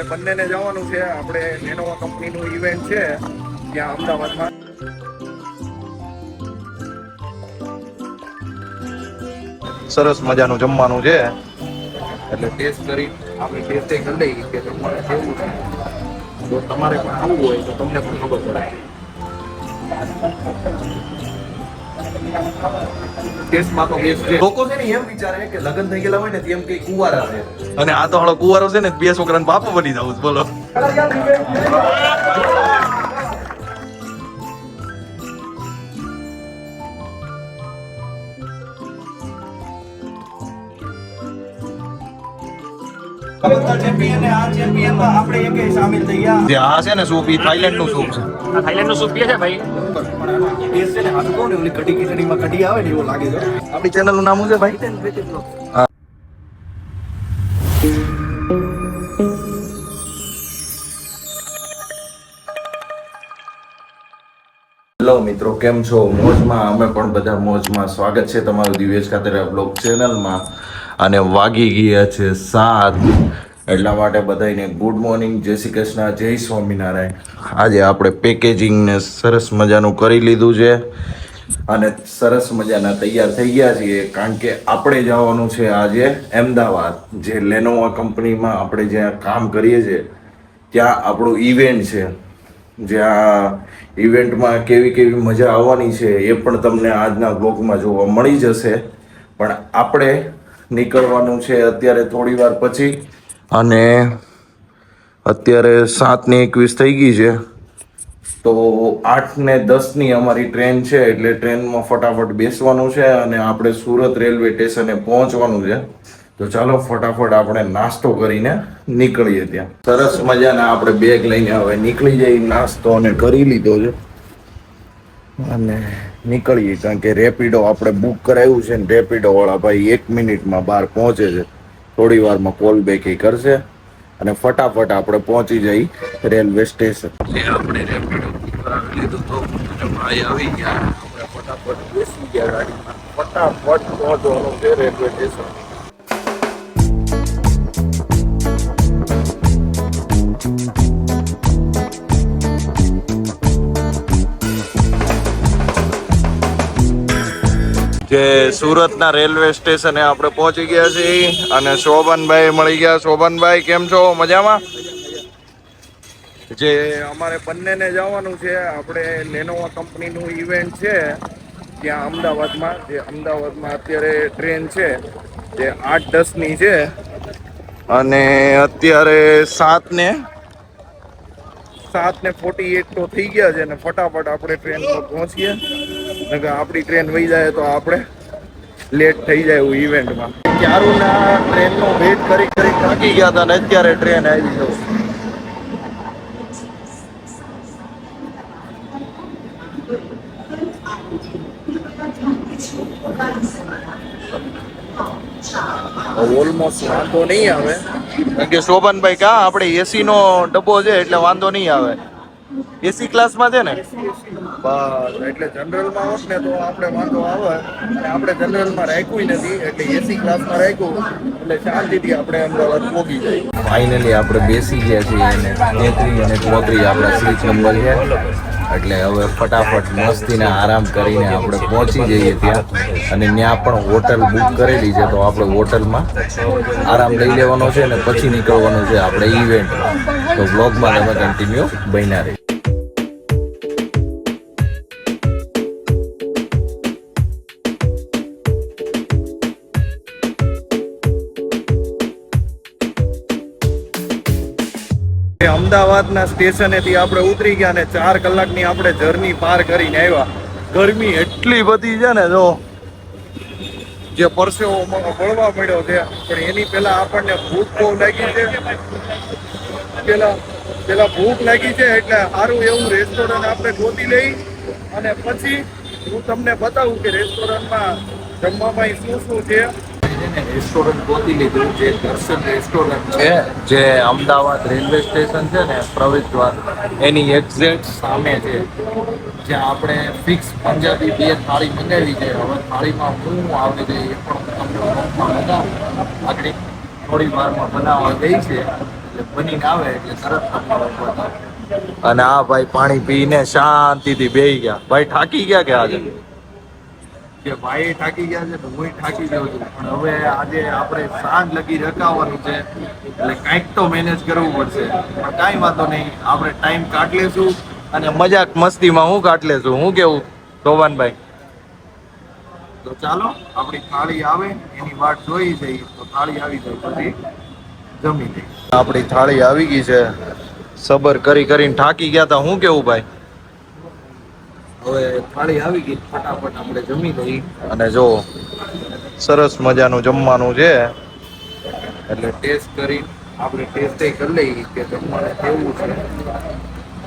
અમારે બંનેને જવાનું છે. આપણે લેનોવો કંપનીનું ઇવેન્ટ છે ત્યાં અમદાવાદમાં. સરસ મજાનું જમવાનું છે એટલે ટેસ્ટ કરી આપણે ટેસ્ટ કરી લઈએ કે તમારે કેવું છે. જો તમારે પણ આવવું હોય તો તમને પણ ખબર પડે. ટેસ્ટમાં તો બેસ્ટ છે. લોકો છે ને એમ વિચારે કે લગ્ન થઈ ગયેલા હોય ને તેમ કઈ કુવારા છે, અને આ તો હળો કુવારો છે ને 2 છોકરાને બાપુ બની જાવ. બોલો. જે આ છે ને સૂપ ઈ થાઈલેન્ડ નું સૂપ છે. થાઈલેન્ડ નું સૂપ પીએ છે ભાઈ. કઢી ખીચડીમાં કઢી આવે ને એવું લાગે છે. આપણી ચેનલ નું નામ શું છે ભાઈ? હેલો મિત્રો, કેમ છો? મોજમાં? અમે પણ બધા મોજમાં. સ્વાગત છે તમારું દિવ્યેશ કાતરિયા બ્લોગ ચેનલમાં. અને વાગી ગયા છે 7, એટલા માટે બધાને ગુડ મોર્નિંગ, જય શ્રી કૃષ્ણ, જય સ્વામિનારાયણ. આજે આપણે પેકેજિંગ ને સરસ મજાનું કરી લીધું છે અને સરસ મજાના તૈયાર થઈ ગયા છીએ, કારણ કે આપણે જવાનું છે આજે અમદાવાદ. જે લેનોવો કંપનીમાં આપણે જ્યાં કામ કરીએ છીએ ત્યાં આપણું ઇવેન્ટ છે. જ્યાં ઇવેન્ટમાં કેવી કેવી મજા આવવાની છે એ પણ તમને આજના બ્લોગમાં જોવા મળી જશે. પણ આપણે નીકળવાનું છે અત્યારે થોડી વાર પછી, અને અત્યારે 7:21 થઈ ગઈ છે. તો 8:10ની અમારી ટ્રેન છે, એટલે ટ્રેનમાં ફટાફટ બેસવાનું છે અને આપણે સુરત રેલવે સ્ટેશને પહોંચવાનું છે. તો ચાલો ફટાફટ આપણે નાસ્તો કરીને નીકળીએ. ત્યાં સરસ મજાના આપણે બેગ લઈને હવે નીકળી જઈએ. નાસ્તો અને કરી લીધો છે અને નીકળીએ, કારણ કે રેપિડો આપણે બુક કરાવ્યું છે ને રેપિડો વાળા ભાઈ 1 મિનિટમાં બહાર પહોંચે છે. થોડી વારમાં કોલ બેક કરશે અને ફટાફટ આપણે પહોંચી જઈ રેલવે સ્ટેશન. આપણે રેપિડો બુક કરાવી લીધું તો ભાઈ આવી ગયા. આપણે ફટાફટ બેસી ગયા ગાડીમાં. ફટાફટ પહોંચવાનું છે રેલવે સ્ટેશન. જે સુરતના રેલવે સ્ટેશને આપણે પહોંચી ગયા છીએ અને શોભનભાઈ મળી ગયા. શોભનભાઈ કેમ છો? મજામાં? જે અમારે બંનેને જવાનું છે, આપણે લેનોવો કંપનીનું ઇવેન્ટ છે ત્યાં અમદાવાદમાં. જે અમદાવાદમાં અત્યારે ટ્રેન છે જે 8:10ની છે અને અત્યારે 7:48 તો થઈ ગયા છે. અને ફટાફટ આપણે ટ્રેનમાં પહોંચીએ, આપણી ટ્રેન વહી જાય તો આપણે લેટ થઈ જાય એવું ઇવેન્ટમાં. ક્યારુના ટ્રેનનો વેઇટ કરી થાકી ગયા હતા ને અત્યારે ટ્રેન આવી ગયો. ઓલમોસ્ટ વાંધો નહીં આવે, કારણ કે શોભનભાઈ કા આપણે એસી નો ડબ્બો છે એટલે વાંધો નહીં આવે. એસી ક્લાસમાં છે ને, બસ. એટલે જનરલમાં હોત ને તો આપણે વાંધો આવે. આપણે જનરલમાં રાખ્યું નથી, એટલે એસી ક્લાસમાં રાખ્યું એટલે શાંતિથી આપણે અમદાવાદ પહોંચી જાય. ફાઇનલી આપણે બેસી ગયા છીએ અને 33 અને 34 આપણા સીટ નંબર છે. એટલે હવે ફટાફટ મસ્તીને આરામ કરીને આપણે પહોંચી જઈએ ત્યાં. અને ત્યાં પણ હોટલ બુક કરેલી છે, તો આપણે હોટલમાં આરામ લઈ લેવાનો છે અને પછી નીકળવાનું છે આપણે ઇવેન્ટ. તો બ્લોગમાં તમે કન્ટિન્યુ બન્યા રહી. અમદાવાદના સ્ટેશનેથી આપણે ઉતરી ગયા અને 4 કલાકની આપણે જર્ની પાર કરીને આવ્યા. ગરમી એટલી બધી છે ને, જો જે પરસેવો બળવા મળ્યો છે. પણ એની પહેલા આપણને ભૂખ બહુ લાગી છે. પેલા ભૂખ લાગી છે એટલે સારું એવું રેસ્ટોરન્ટ આપણે ગોતી લઈ અને પછી હું તમને બતાવું કે રેસ્ટોરન્ટમાં જમવામાં શું શું છે. રેસ્ટોરન્ટ ગોતી લીધું, જે દર્શન રેસ્ટોરન્ટ છે, જે અમદાવાદ રેલવે સ્ટેશન છે ને પ્રવેશદ્વાર એની એક્ઝેક્ટ સામે છે. જ્યાં આપણે ફિક્સ પંજાબી 2 થાળી મંગાવી છે. હવે થાળીમાં શું આવે છે એ પણ તમને બતાવું. આગળ થોડી વારમાં બનાવવા ગઈ છે એટલે બનીને આવે એટલે તરત તમને હું બતાવું. અને આ ભાઈ પાણી પીને શાંતિથી બેહી ગયા. ભાઈ થાકી ગયા કે આજે? કે ભાઈ થાકી ગયા છે તો હું થાકી ગયો છું, પણ હવે આજે આપણે સાંજ લગી રકાવવાનું છે એટલે કાંઈક તો મેનેજ કરવું પડશે. પણ કાંઈ વાંધો નહીં, આપણે ટાઈમ કાઢ લેશું અને મજાક મસ્તીમાં હું કાઢ લેશું. હું કેવું શોભાનભાઈ? તો ચાલો આપણી થાળી આવે એની વાટ જોઈ જઈએ. તો થાળી આવી જાય પછી જમી લઈએ. આપણી થાળી આવી ગઈ છે. સબર કરીને થાકી ગયા તા. હું કેવું ભાઈ? હવે થાળી આવી ગઈ, ફટાફટ આપણે જમી લઈએ. અને જો સરસ મજાનું જમવાનું છે એટલે ટેસ્ટ કરી આપણે ટેસ્ટ કરી લઈએ કે જમવાનું કેવું છે.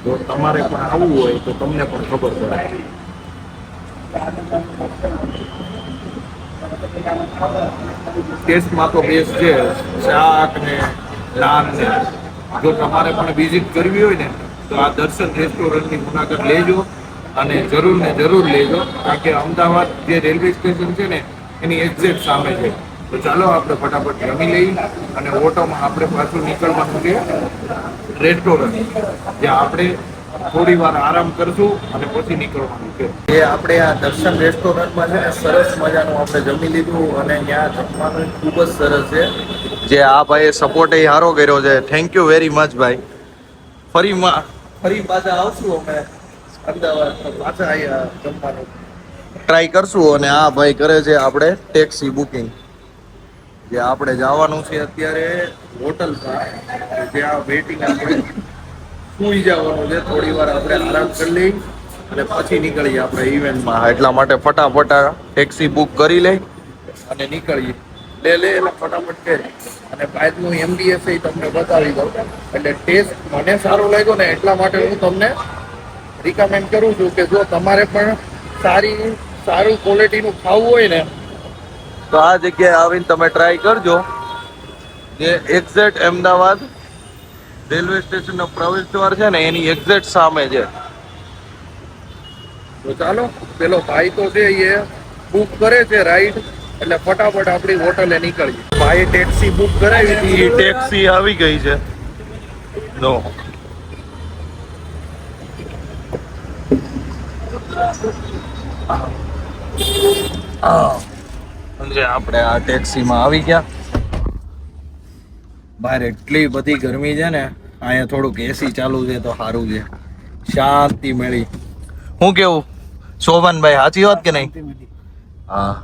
જો તમારે પણ આવવું હોય તો તમને પણ ખબર પડે. ટેસ્ટમાં તો બેસ્ટ છે શાક ને નાન ને. જો તમારે પણ વિઝિટ કરવી હોય ને તો આ દર્શન રેસ્ટોરન્ટની મુલાકાત લેજો અને જરૂર ને જરૂર લેજો, કારણ કે અમદાવાદ જે રેલવે સ્ટેશન છે ને એની એક્ઝેક્ટ સામે છે. તો ચાલો આપણે ફટાફટ જમી લઈ અને ઓટોમાં આપણે પાછું નીકળવાનું છે રેસ્ટોરન્ટ, જ્યાં આપણે થોડી વાર આરામ કરશું અને પછી નીકળવાનું છે. એ આપણે આ દર્શન રેસ્ટોરન્ટમાં છે ને સરસ મજાનું આપણે જમી લીધું અને ત્યાં જમવાનું ખૂબ જ સરસ છે. જે આ ભાઈએ સપોર્ટ એ સારો કર્યો છે. થેન્ક યુ વેરી મચ ભાઈ. ફરી પાછા આવશું અમે અમદાવાદ, તો પાછા અહીંયા જમવાનું ટ્રાય કરશું. અને આ ભાઈ કરે છે આપણે ટેક્સી બુકિંગ. જે આપણે જવાનું છે અત્યારે હોટલમાં, જ્યાં વેઇટિંગ આપણે સુઈ જવાનું છે. થોડી વાર આપણે આરામ કરી લઈ અને પછી નીકળીએ આપણે ઇવેન્ટમાં. એટલા માટે ફટાફટ ટેક્સી બુક કરી લઈ અને નીકળીએ. લે એટલે ફટાફટ કે. અને બાઇકનું MBS તમને બતાવી દઉં. એટલે ટેસ્ટ મને સારો લાગ્યો ને એટલા માટે હું તમને રિકમેન્ડ કરું છું કે જો તમારે પણ સારું ક્વોલિટીનું ખાવું હોય ને તો આ જગ્યાએ આવીને તમે ટ્રાય કરજો. જે એક્ઝેક્ટ અમદાવાદ રેલવે સ્ટેશનનો પ્રવેશ દ્વાર છે ને એની એક્ઝેક્ટ સામે છે. તો ચાલો, પેલો ભાઈ તો છે એ બુક કરે છે રાઈડ, એટલે ફટાફટ આપણી હોટલે નીકળીએ. ભાઈ ટેક્સી બુક કરાવી હતી, ટેક્સી આવી ગઈ છે. જો આપણે આ ટેક્સીમાં આવી ગયા. બહાર એટલી બધી ગરમી છે ને, અહીંયા થોડુંક એસી ચાલુ છે તો સારું છે, શાંતિ મળી. શું કેવું શોભાનભાઈ, સાચી વાત કે નહીં? હા.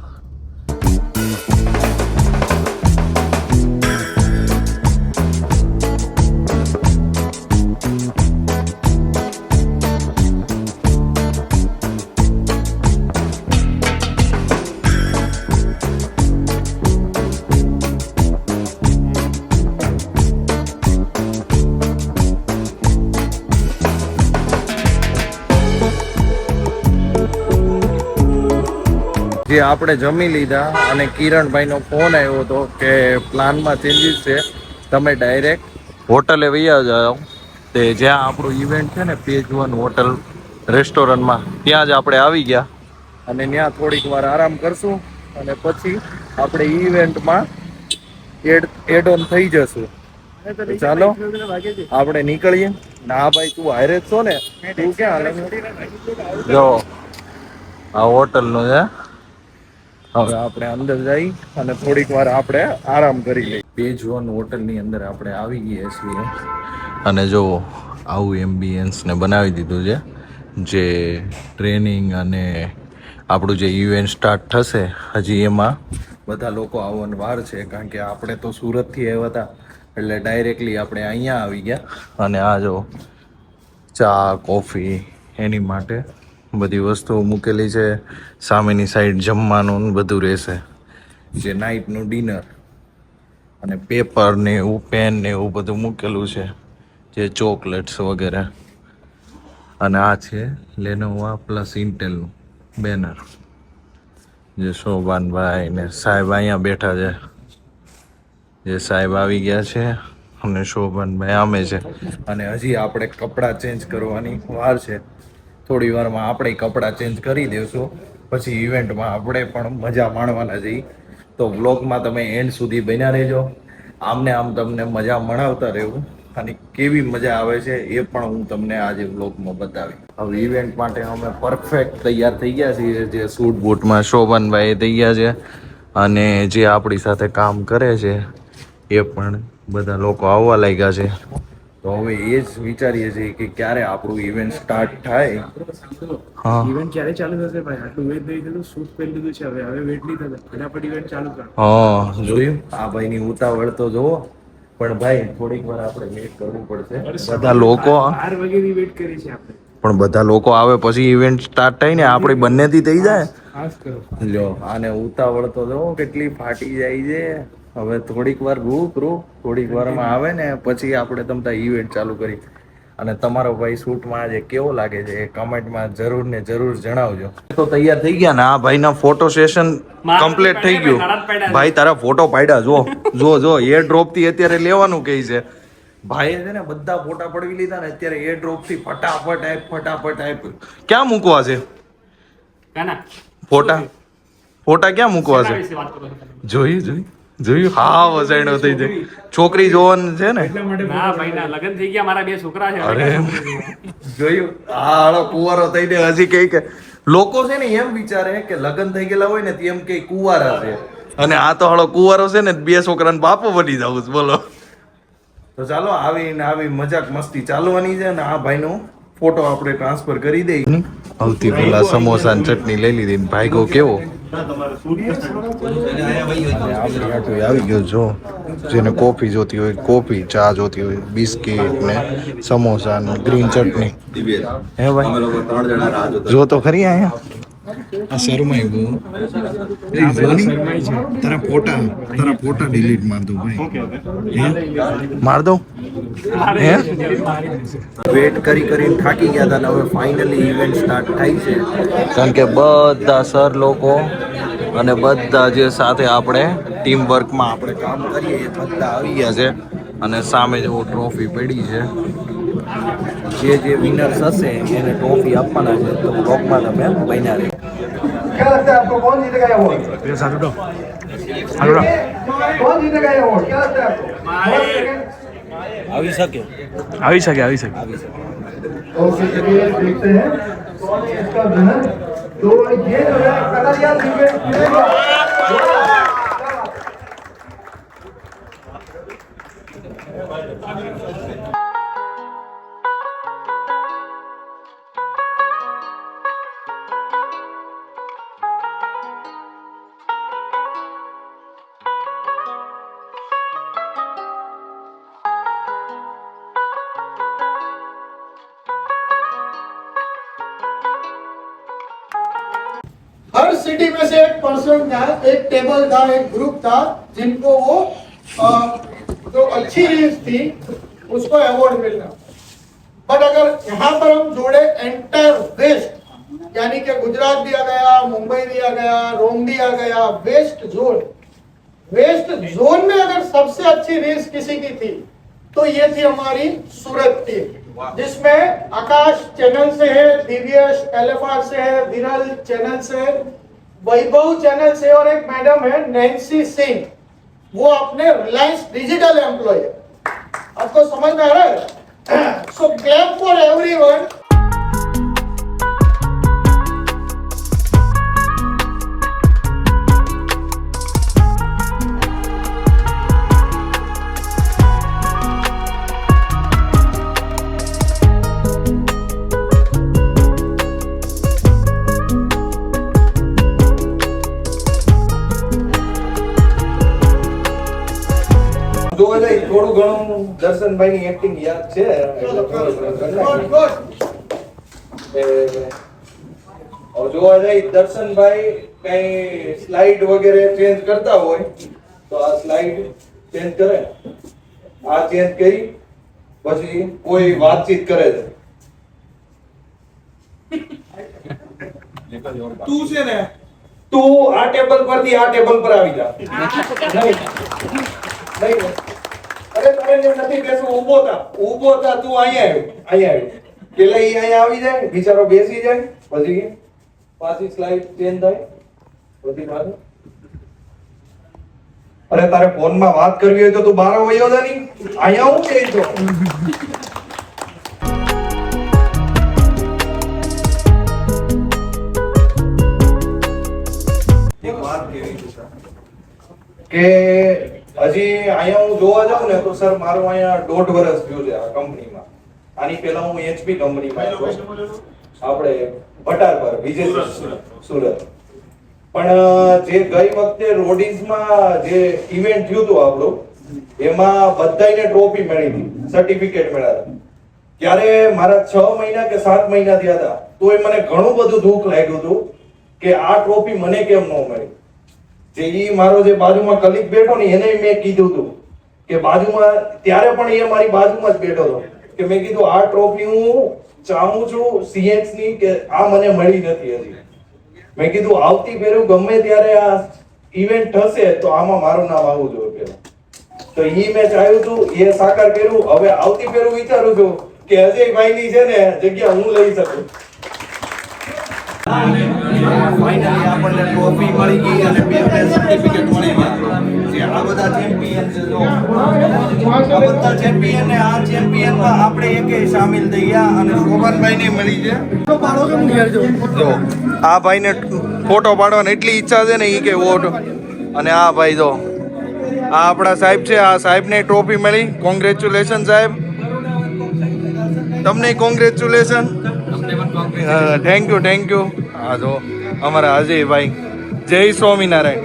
જે આપણે જમી લીધા અને કિરણભાઈનો ફોન આવ્યો હતો કે પ્લાનમાં ચેન્જીસ છે, તમે ડાયરેક્ટ હોટલે વૈયા જાઓ. તે જ્યાં આપણું ઇવેન્ટ છે ને પેજ 1 હોટલ રેસ્ટોરન્ટમાં, ત્યાં જ આપણે આવી ગયા અને ત્યાં થોડીક વાર આરામ કરશું અને પછી આપણે ઇવેન્ટમાં એડ ઓન થઈ જશું. ચાલો આપણે નીકળીએ. ના ભાઈ તું હારે જ છો ને, તું ક્યાં હાલે? જો આ હોટલનું છે. હવે આપણે અંદર જઈ અને થોડીક વાર આપણે આરામ કરી લઈએ. પેજ 1 હોટલની અંદર આપણે આવી ગયા છીએ અને જો આવું એમ્બિયન્સ ને બનાવી દીધું છે. જે ટ્રેનિંગ અને આપણું જે ઇવેન્ટ સ્ટાર્ટ થશે હજી એમાં બધા લોકો આવવાની વાર છે, કારણ કે આપણે તો સુરતથી આવ્યા હતા એટલે ડાયરેક્ટલી આપણે અહીંયા આવી ગયા. અને આ જો ચા કોફી એની માટે બધી વસ્તુઓ મૂકેલી છે. સામેની સાઈડ જમવાનું બધું રહેશે, જે નાઇટનું ડિનર અને પેપર ને એવું પેન ને એવું બધું મૂકેલું છે, જે ચોકલેટ્સ વગેરે. અને આ છે લેનોવા પ્લસ ઇન્ટેલનું બેનર. જે શોભાનભાઈ ને સાહેબ અહીંયા બેઠા છે. જે સાહેબ આવી ગયા છે અને શોભાનભાઈ આમે છે. અને હજી આપણે કપડાં ચેન્જ કરવાની વાર છે. થોડી વારમાં આપણે કપડાં ચેન્જ કરી દઈશું, પછી ઇવેન્ટમાં આપણે પણ મજા માણવાના જઈએ. તો વ્લોગમાં તમે એન્ડ સુધી બન્યા રહેજો. આમને આમ તમને મજા મણાવતા રહેવું અને કેવી મજા આવે છે એ પણ હું તમને આજે વ્લોગમાં બતાવી. હવે ઇવેન્ટ માટે અમે પરફેક્ટ તૈયાર થઈ ગયા છીએ. જે સૂટ બૂટમાં શોભનભાઈ થઈ ગયા છે અને જે આપણી સાથે કામ કરે છે એ પણ બધા લોકો આવવા લાગ્યા છે. તો હવે એ જ વિચારીએ છીએ કે ક્યારે આપણું ઇવેન્ટ સ્ટાર્ટ થાય. હા, ઇવેન્ટ ક્યારે ચાલુ થશે ભાઈ? આટલું વેટ નહીં થતું, શૂટ કરી લીધું છે, હવે વેટ નહીં થતો, ફટાફટ ઇવેન્ટ ચાલુ કર. હા જોયું આ ભાઈની ઉતાવળ તો જોવો. પણ ભાઈ થોડીક વાર આપણે વેટ કરવું પડશે. બધા લોકો 12 વાગ્યાની વેટ કરી છે આપણે. પણ બધા લોકો આવે પછી ઇવેન્ટ સ્ટાર્ટ થાય ને આપણી બંનેથી થઈ જાય. ખાસ કરો. લ્યો આને ઉતાવળ તો જો કેટલી ફાટી જાય છે. હવે થોડીક વાર રૂક થોડીક વારમાં આવે ને પછી આપણે તમતા ઇવેન્ટ ચાલુ કરી. અને તમારો ભાઈ શૂટમાં આજે કેવો લાગે છે એ કમેન્ટમાં જરૂર ને જરૂર જણાવજો. તો તૈયાર થઈ ગયા ને આ ભાઈના ફોટો સેશન કમ્પ્લીટ થઈ ગયું. ભાઈ તારા ફોટો પાડ્યા જો એર ડ્રોપ થી અત્યારે લેવાનું કહે છે. ભાઈએ છે ને બધા ફોટા પડવી લીધા ને અત્યારે એર ડ્રોપ થી ફટાફટ આપ ક્યાં મૂકવા છે ફોટા ક્યાં મૂકવા છે? જોયું હા વસાયણો થઈ જાય. છોકરી જોવાનું છે ને? ના ભાઈ ના, લગન થઈ ગયા, મારા 2 છોકરા છે. અરે જોયું હાળો કુંવારો થઈને હજી કઈ કે લોકો છે ને એમ વિચારે કે લગ્ન થઈ ગયેલા હોય ને એમ કઈ કુંવારા છે અને આ તો હાળો કુંવારો છે ને 2 છોકરાને બાપો બની જાવ બોલો. તો ચાલો આવી મજાક મસ્તી ચાલવાની છે ને આ ભાઈનો ફોટો આપણે ટ્રાન્સફર કરી દઈએ. સૌથી પહેલા સમોસા ને ચટણી લઈ લીધી. ભાઈગો કેવો આવી ગયો જો. જેને કોફી જોતી હોય કોફી, ચા જોતી હોય બિસ્કિટ ને સમોસા ને ગ્રીન ચટણી. હે ભાઈ જો તો ખરી અહીંયા આ શરમાઈ ગયું. તારા ફોટા ડિલીટ માર દઉં ભાઈ. માર દઉં હે? વેટ કરીને થાકી ગયા હતા ને હવે ફાઇનલી ઇવેન્ટ સ્ટાર્ટ થાય છે. કારણ કે બધા સર લોકો અને બધા જે સાથે આપણે ટીમ વર્કમાં આપણે કામ કરીએ એ બધા આવી ગયા છે અને સામે જેવો ટ્રોફી પડી છે. જે વિનર્સ હશે એને ટ્રોફી આપવાના છે. તો બ્લોગમાં તમે બન્યા રહે. क्या लगता है आपको कौन जीतेगा ये अवार्ड? कौन जीतेगा ये अवार्ड? क्या लगता है आपको? આવી શકે. ओके चलिए देखते हैं कौन है इसका विनर. तो ये जो है कटारिया इवेंट हर सिटी में से एक पर्सन था, एक टेबल था, एक ग्रुप था जिनको वो जो अच्छी रील्स थी उसको अवार्ड मिलना. बट अगर यहाँ पर हम जोड़े एंटायर वेस्ट यानी कि गुजरात दिया गया, मुंबई दिया गया, रोम दिया गया, वेस्ट जोन में अगर सबसे अच्छी रील्स किसी की थी तो ये थी हमारी सूरत टीम, जिसमें आकाश चैनल से है, दिव्यश LFR से है, विरल चैनल से, वैभव चैनल से और एक मैडम है नैन्सी सिंह, वो अपने रिलायंस डिजिटल एम्प्लॉय है. आपको समझ में आ रहा है? सो क्लैप फॉर एवरीवन. થોડું ઘણું દર્શનભાઈ ની એક્ટિંગ યાદ છે. જોવા જાય દર્શનભાઈ કઈ સ્લાઇડ વગેરે ચેન્જ કરતા હોય તો આ સ્લાઇડ ચેન્જ કરે, આ ચેન્જ કરી પછી કોઈ વાતચીત કરે છે. તું છે ને તું આ ટેબલ પરથી આ ટેબલ પર આવી જા. નહીં અરે તારે નથી બેસવું, ઊભો થા તું અહીંયા આવ્યો. પેલા ઈ અહીંયા આવી જાય, બિચારો બેસી જાય, પછી પાછી સ્લાઇડ ચેન્જ થાય, પછી પાછું અરે તારે ફોનમાં વાત કરવી હોય તો તું બહાર વયો જા ની, અહીંયા હું કે છો. એક વાત કેવી છે સર, કે હજી અહીંયા હું જોવા જાઉં ને તો સર મારું અહીંયા 1.5 વર્ષ થયું છે આ કંપનીમાં. આની પહેલા હું HP કંપનીમાં હતો, આપણે ભટાર પર વિજય સુરત. પણ જે ગઈ વખતે રોડીઝમાં જે ઇવેન્ટ થયું હતું આપણું, એમાં બધાયને ટ્રોફી મળી હતી, સર્ટિફિકેટ મળ્યા હતા. ત્યારે મારા 6 મહિના કે 7 મહિના થયા હતા, તોય મને ઘણું બધું દુઃખ લાગ્યું હતું કે આ ટ્રોફી મને કેમ ન મળી. જે ઈ મારો જે બાજુમાં કલીગ બેઠો ને એને મેં કીધું હતું કે બાજુમાં, ત્યારે પણ એ મારી બાજુમાં જ બેઠો હતો, કે મેં કીધું આ ટ્રોફી હું ચાહું છું CX ની કે આ મને મળી નથી હજી. મેં કીધું આવતી ફેરું ગમે ત્યારે આ ઇવેન્ટ થશે તો આમાં મારું નામ આવવું જોઈએ પેલા. તો ઈ મેં ચાહ્યું હતું, એ સાકાર કર્યું. હવે આવતી ફેરું વિચારું છું કે અજયભાઈ ની છે ને જગ્યા હું લઈ શકું. ફાઇનલી આપણને ટ્રોફી મળી ગઈ અને બેને સર્ટિફિકેટ મળી ગયા. જે આ બધા ચેમ્પિયન છે, જો આ બધા ચેમ્પિયન ને આ ચેમ્પિયન માં આપણે એકે શામિલ થઈ ગયા. અને શોભાનભાઈ ને મળી છે. જો આ ભાઈ ને ફોટો પાડવાની એટલી ઈચ્છા છે ને, ઈ કે ફોટો. અને આ ભાઈ જો આ આપણા સાહેબ છે, આ સાહેબ ને ટ્રોફી મળી. કોંગ્રેચ્યુલેશન સાહેબ, તમને congratulation. Thank you thank you. હા જો અમારા અજયભાઈ, જય સ્વામિનારાયણ.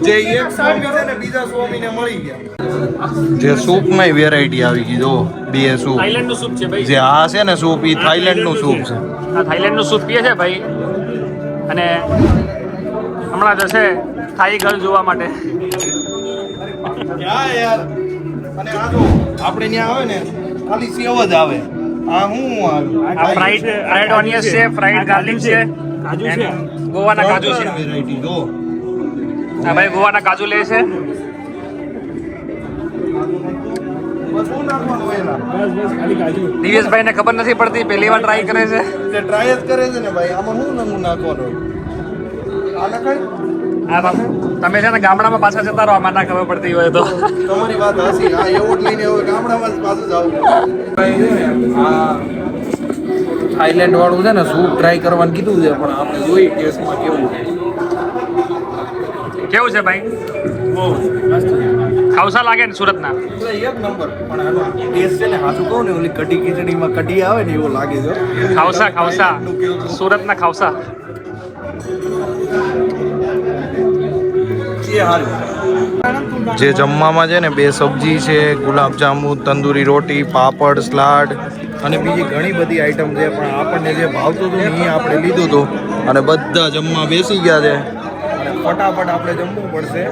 જે એક સ્વામી છે ને બીજા સ્વામીને મળી ગયા. જે સૂપમાં વેરાયટી આવી ગઈ, જો બે સૂપ. થાઈલેન્ડ નું સૂપ છે ભાઈ. જે આ છે ને સૂપ, ઈ થાઈલેન્ડ નું સૂપ છે. આ થાઈલેન્ડ નું સૂપ પીએ છે ભાઈ. અને હમણાં જશે થાઈ ગર્લ જોવા માટે. ક્યાં યાર. અને આ જો આપણે ત્યાં આવે ને ખાલી સેવ જ આવે. આ હું આ ફ્રાઈડ ઓનિયન્સ છે, ફ્રાઈડ ગાર્લિક છે, કાજુ છે, ગોવાના કાજુ છે. વેરાયટી જો આ ભાઈ ગોવાના કાજુ લે છે. બધું નાખવાનું હોય એના. ખાલી કાજુ. દિવેશભાઈ ને ખબર નથી પડતી, પહેલી વાર ટ્રાય કરે છે. તે ટ્રાય જ કરે છે ને ભાઈ. આમાં શું નમૂન નાખવાનું? આ નખાય. આ તમે છે ને ગામડામાં પાછા જતા રહો, આમાં ના ખબર પડતી હોય તો. તમારી વાત હસી. આ એવોર્ડ લઈને હવે ગામડામાં જ પાછું જાવું. આ થાઈલેન્ડ વાળું છે ને સૂપ ટ્રાય કરવાનું કીધું છે, પણ આપણે જોઈ ટેસ્ટમાં કેવું છે. કેવું છે ભાઈ? ખાવસા લાગે ને સુરતના? એટલે એક નંબર. પણ આનો ટેસ્ટ છે ને, હાચું કહું ને, ઓલી કઢી ખીચડીમાં કઢી આવે ને એવો લાગે છે. ખાવસા ખાવસા, સુરતના ખાવસા. જે જમવામાં છે ને 2 સબ્જી છે, ગુલાબજાંબુ, તંદૂરી રોટી, પાપડ, સલાડ અને બીજી ઘણી બધી આઈટમ છે. પણ આપણને જે ભાવતું હતું ને એ આપણે લીધું હતું અને બધા જમવા બેસી ગયા છે. અને ફટાફટ આપણે જમવું પડશે,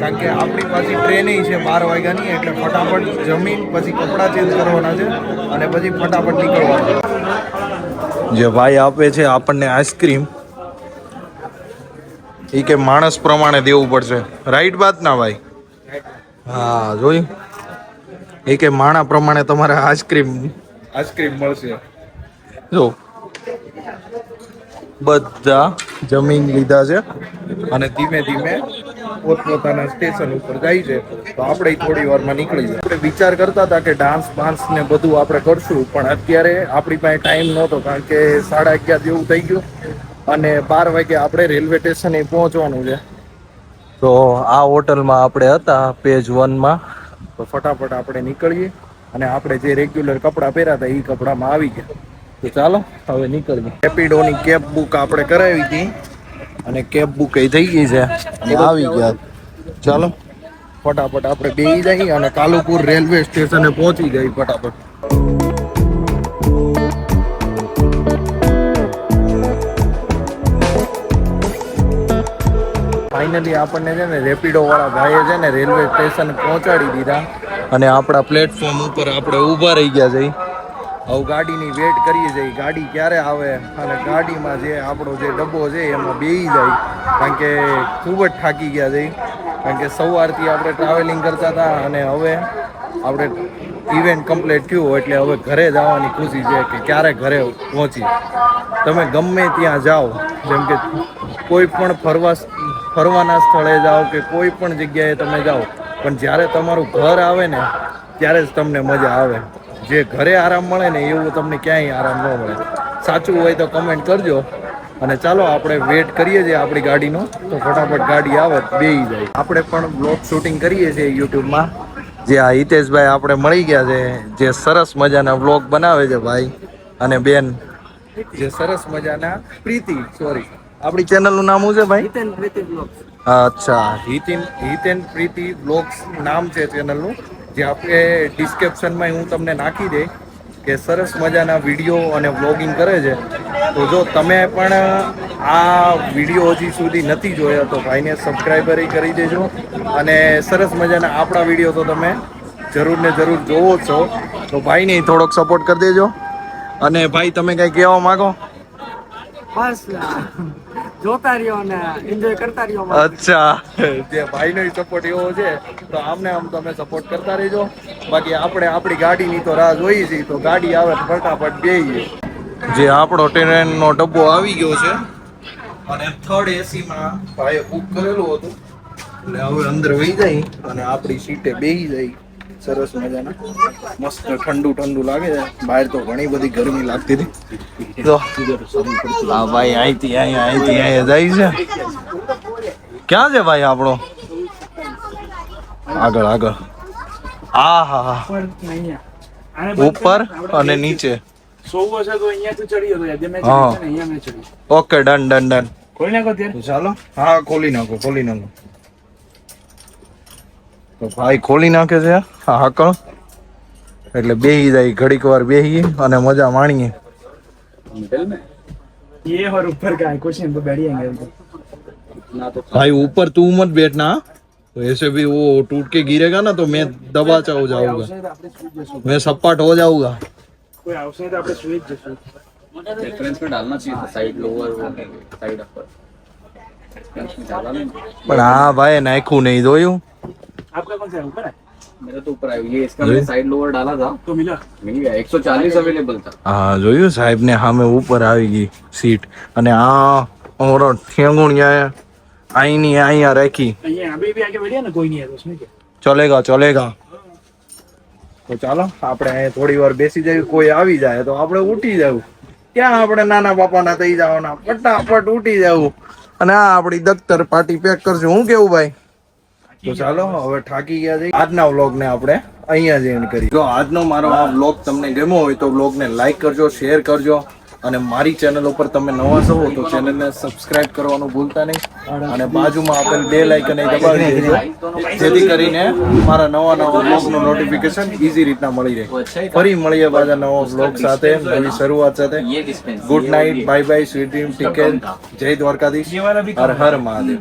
કારણ કે આપણી પાસે ટ્રેન છે 12 વાગ્યાની. એટલે ફટાફટ જમીન પછી કપડાં ચેન્જ કરવાના છે અને પછી ફટાફટ નીકળવાનું. જે ભાઈ આપે છે આપણને આઈસ્ક્રીમ, એ કે માણસ પ્રમાણે દેવું પડશે. રાઈટ વાત ના ભાઈ? હા જોઈ, એ કે માણા પ્રમાણે તમારે આઈસ્ક્રીમ મળશે. જો બધા જમીન લીધા છે અને ધીમે ધીમે પોતપોતાના સ્ટેશન ઉપર જાય છે. તો આપણે થોડી વારમાં નીકળી જાય. આપણે વિચાર કરતા હતા કે ડાન્સ બાન્સ ને બધું આપણે કરશું, પણ અત્યારે આપણી પાસે ટાઈમ નહોતો, કારણ કે 11:30 જેવું થઈ ગયું અને 12 વાગે આપણે રેલવે સ્ટેશને પહોંચવાનું છે. તો આ હોટલમાં આપણે હતા પેજ 1 માં. તો ફટાફટ આપણે નીકળીએ અને આપણે જે રેગ્યુલર કપડાં પહેર્યા હતા એ કપડામાં આવી ગયા. તો ચાલો હવે નીકળીએ. રેપિડોની કેબ બુક આપણે કરાવી હતી અને કેબ બુક એ થઈ ગઈ છે અને આવી ગયા. ચાલો ફટાફટ આપણે બેસી જઈએ અને કાલુપુર રેલવે સ્ટેશને પહોંચી જઈએ ફટાફટ. ફાઇનલી આપણને છે ને રેપિડો વાળા ભાઈએ છે ને રેલવે સ્ટેશન પહોંચાડી દીધા અને આપણા પ્લેટફોર્મ ઉપર આપણે ઊભા રહી ગયા છે. હવે ગાડીની વેટ કરીએ છીએ, ગાડી ક્યારે આવે. અને ગાડીમાં જે આપણો જે ડબ્બો છે એમાં બેસી જાય, કારણ કે ખૂબ જ થાકી ગયા છે. કારણ કે સવારથી આપણે ટ્રાવેલિંગ કરતા હતા અને હવે આપણે ઇવેન્ટ કમ્પ્લીટ થયું એટલે હવે ઘરે જવાની ખુશી છે કે ક્યારે ઘરે પહોંચી. તમે ગમે ત્યાં જાઓ, જેમ કે કોઈ પણ ફરવાના સ્થળે જાઓ કે કોઈ પણ જગ્યાએ તમે જાઓ, પણ જ્યારે તમારું ઘર આવે ને ત્યારે જ તમને મજા આવે. જે ઘરે આરામ મળે ને એવું તમને ક્યાંય આરામ ન મળે. સાચું હોય તો કમેન્ટ કરજો. અને ચાલો આપણે વેટ કરીએ છીએ આપણી ગાડીનો, તો ફટાફટ ગાડી આવે બેસી જાય. આપણે પણ બ્લોગ શૂટિંગ કરીએ છીએ યુટ્યુબમાં. જે આ હિતેશભાઈ આપણે મળી ગયા છે, જે સરસ મજાના બ્લોગ બનાવે છે ભાઈ અને બેન, જે સરસ મજાના આપણી ચેનલનું નામ શું છે ભાઈ? અચ્છા, હિતેન પ્રીતિ બ્લોગ્સ નામ છે ચેનલનું, જે આપણે ડિસ્ક્રિપ્શનમાં હું તમને નાખી દે કે સરસ મજાના વિડીયો અને વ્લોગિંગ કરે છે. તો જો તમે પણ આ વિડીયો હજી સુધી નથી જોયા તો ભાઈને સબસ્ક્રાઈબર કરી દેજો. અને સરસ મજાના આપણા વિડીયો તો તમે જરૂર ને જરૂર જોવો છો, તો ભાઈને થોડોક સપોર્ટ કરી દેજો. અને ભાઈ તમે કઈ કહેવા માંગો? બસ જોતા રહ્યો ને એન્જોય કરતા રહ્યો. અચ્છા, જે ભાઈનો સપોર્ટ એવો છે તો આમને આમ તમે સપોર્ટ કરતા રહેજો. બાકી આપણે આપણી ગાડીની તો રાહ જોઈએ છીએ, તો ગાડી આવે તો ફટાફટ બેસીએ. જે આપણો ટ્રેનનો ડબ્બો આવી ગયો છે અને થર્ડ એસીમાં ભાઈએ બુક કરેલું હતું, એટલે હવે અંદર વહી જાય અને આપણી સીટે બેસી જાય. સરસ મજાના મસ્ત ઠંડુ ઠંડુ લાગે છે. બહાર તો ઘણી બધી ગરમી લાગતી હતી. તો હા ભાઈ, અહીંથી અહીંયા જાય છે. ક્યાં છે ભાઈ આપણો? આગળ. હા, ઉપર અને નીચે. Okay, done. ચાલો, હા, ખોલી નાખો. તો ભાઈ ખોલી નાખે છે હા હાકળ, એટલે બેહી જાય. ઘડીક વાર બેહીએ અને મજા માણીએ. ये और ऊपर का है कुछ नहीं, तो बैठेंगे भाई ऊपर तू मत बैठना, तो ऐसे भी वो टूट के गिरेगा ना तो मैं दबाचा हो जाऊंगा, मैं सपाट हो जाऊंगा. कोई आवश्यक तो આપણે સુઈ જ જશું. रेफरेंस में डालना चाहिए था, साइड लोअर साइड अपर પણ હા ભાઈ નાખ્યું નહીં, જોયું? आपका कौन सा है ऊपर है? मेरा तो ऊपर आया, ये इसका मैंने साइड लोअर डाला था तो मिला मिल गया, 140 अवेलेबल था. હા જોયું, સાહેબ ને સામે ઉપર આવી ગઈ સીટ. અને આ ઓરો ઠેંગુણિયા આઈની અહીંયા રાખી. અહીંયા अभी भी आके बैठिया ना, कोई नहीं है तो उसमें क्या. ચલેગા. તો ચાલો આપણે અહીંયા થોડી વાર બેસી જઈએ. કોઈ આવી જાય તો આપણે ઉઠી જવું. ક્યાં આપણે નાના બાપાના થઈ જવાના, ફટાફટ ઉઠી જવું. અને આ આપણી દફતર પાર્ટી પેક કરશું. હું કેવું ભાઈ? તો ચાલો હવે થાકી ગયા છે. આજના વ્લોગ ને આપણે અહીંયા જ એન્ડ કરીએ. જો આજનો મારો આ વ્લોગ તમને ગમ્યો હોય તો વ્લોગ ને લાઈક કરજો, શેર કરજો. અને મારી ચેનલ ઉપર તમે નવા છો તો ચેનલને સબસ્ક્રાઇબ કરવાનું ભૂલતા નહીં. અને બાજુમાં આપેલ બેલ આઇકન એ દબાવી દેજો, જેથી કરીને મારા નવા વ્લોગનું નોટિફિકેશન ઈઝી રીતના મળી રહે. ફરી મળીએ પાછા નવા વ્લોગ સાથે, નવી શરૂઆત સાથે. Good night, bye bye, sweet dream, take care. જય દ્વારકાધીશ, હર હર મહાદેવ.